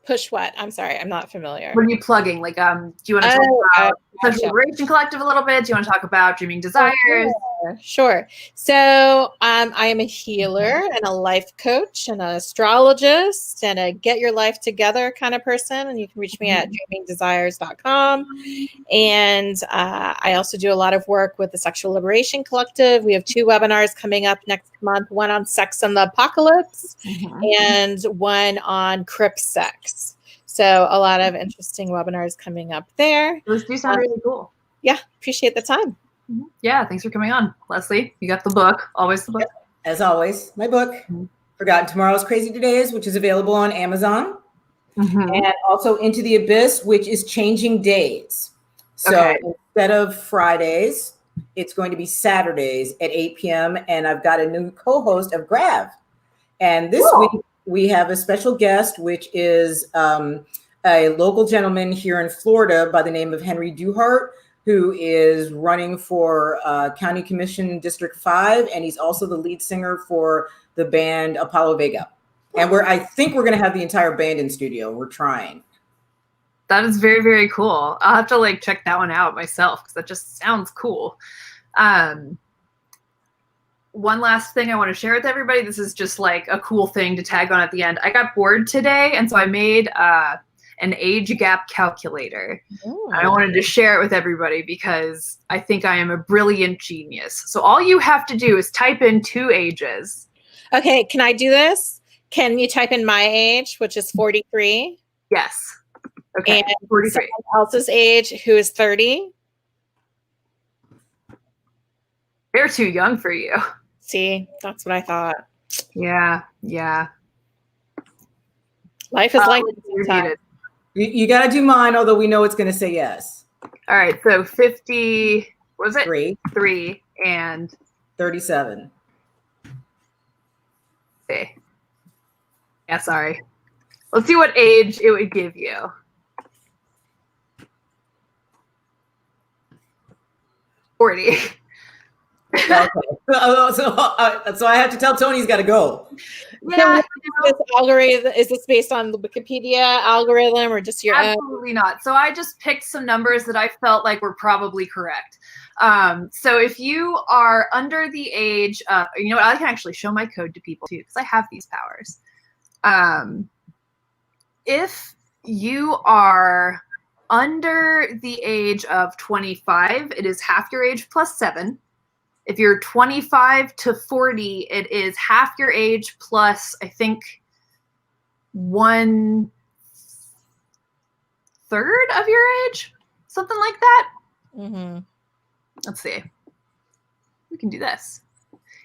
Push what? I'm sorry, I'm not familiar. What are you plugging? Like, do you want to talk about Consensual Liberation Collective a little bit? Do you want to talk about Dreaming Desires? Sure. So I am a healer and a life coach and an astrologist and a get your life together kind of person. And you can reach me at dreamingdesires.com. And I also do a lot of work with the Sexual Liberation Collective. We have 2 webinars coming up next month, one on sex and the apocalypse and one on crypt sex. So a lot of interesting webinars coming up there. Those do sound really cool. Yeah, appreciate the time. Yeah, thanks for coming on. Leslie, you got the book. Always the book. As always, my book, Forgotten Tomorrow's Crazy Todays, which is available on Amazon. And also Into the Abyss, which is changing days. So instead of Fridays, it's going to be Saturdays at 8 p.m. And I've got a new co-host of Grav. And this week we have a special guest, which is a local gentleman here in Florida by the name of Henry Duhart, who is running for County Commission District 5, and he's also the lead singer for the band Apollo Vega. And I think we're going to have the entire band in studio. We're trying. That is very, very cool. I'll have to check that one out myself because that just sounds cool. One last thing I want to share with everybody. This is just a cool thing to tag on at the end. I got bored today, and so I made an age gap calculator. I wanted to share it with everybody because I think I am a brilliant genius. So all you have to do is type in 2 ages. Okay, can I do this? Can you type in my age, which is 43? Yes. Okay, and 43. Someone else's age who is 30? They're too young for you. See, that's what I thought. Yeah. Life is like this. You got to do mine, although we know it's going to say yes. All right. So 50, what was it? 3 and 37. Okay. Yeah, sorry. Let's see what age it would give you. 40. Okay. So I have to tell Tony he's got to go. Yeah, this algorithm, is this based on the Wikipedia algorithm or just your Absolutely not. So I just picked some numbers that I felt like were probably correct. So if you are under the age of, you know what, I can actually show my code to people too because I have these powers. If you are under the age of 25, it is half your age plus 7. If you're 25 to 40, it is half your age plus, I think, 1/3 of your age, something like that. Let's see. We can do this.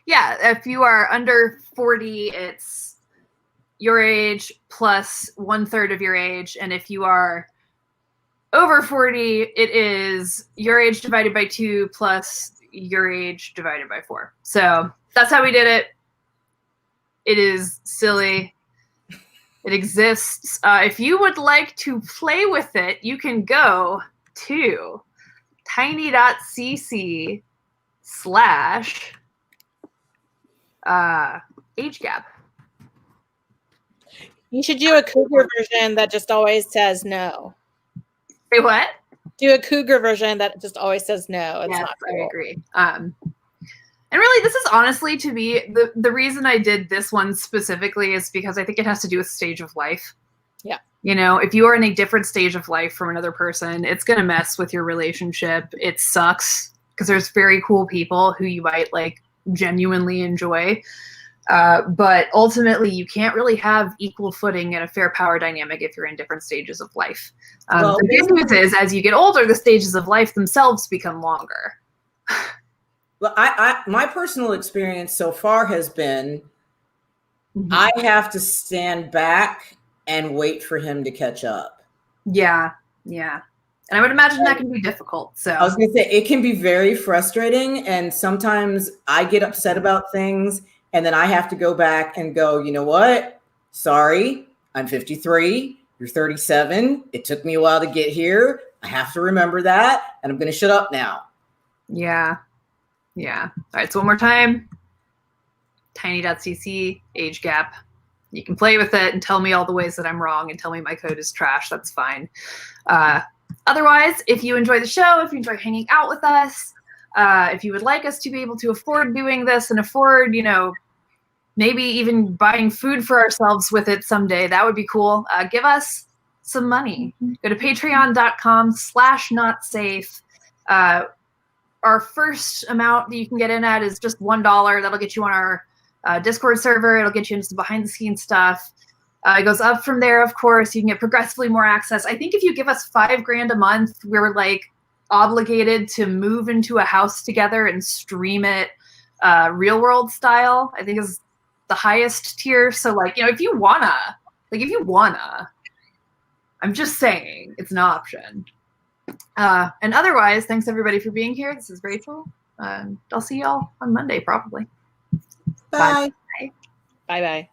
Yeah, if you are under 40, it's your age plus 1/3 of your age. And if you are over 40, it is your age divided by 2 plus your age divided by 4. So that's how we did it. It is silly. It exists. If you would like to play with it, you can go to tiny.cc/age gap. You should do a cougar version that just always says no. Say what? Do a cougar version that just always says no. It's not cool. I agree. And really, this is honestly, to me, the reason I did this one specifically is because I think it has to do with stage of life. Yeah. You know, if you are in a different stage of life from another person, it's going to mess with your relationship. It sucks because there's very cool people who you might genuinely enjoy. But ultimately, you can't really have equal footing and a fair power dynamic if you're in different stages of life. The good news is, as you get older, the stages of life themselves become longer. Well, my personal experience so far has been I have to stand back and wait for him to catch up. Yeah. Yeah. And I would imagine that can be difficult. So I was going to say, it can be very frustrating. And sometimes I get upset about things and then I have to go back and go, you know what? Sorry, I'm 53. You're 37. It took me a while to get here. I have to remember that. And I'm going to shut up now. Yeah. Yeah. All right. So one more time, tiny.cc, age gap. You can play with it and tell me all the ways that I'm wrong and tell me my code is trash. That's fine. Otherwise, if you enjoy the show, if you enjoy hanging out with us, if you would like us to be able to afford doing this and afford, you know, maybe even buying food for ourselves with it someday, that would be cool. Give us some money. Go to patreon.com/notsafe. Our first amount that you can get in at is just $1. That'll get you on our Discord server. It'll get you into behind the scenes stuff. It goes up from there, of course. You can get progressively more access. I think if you give us $5,000 a month, we're like obligated to move into a house together and stream it real world style. I think is the highest tier. So like, you know, if you wanna, I'm just saying it's an option. And otherwise, thanks everybody for being here. This is Rachel. I'll see y'all on Monday, probably. Bye. Bye-bye.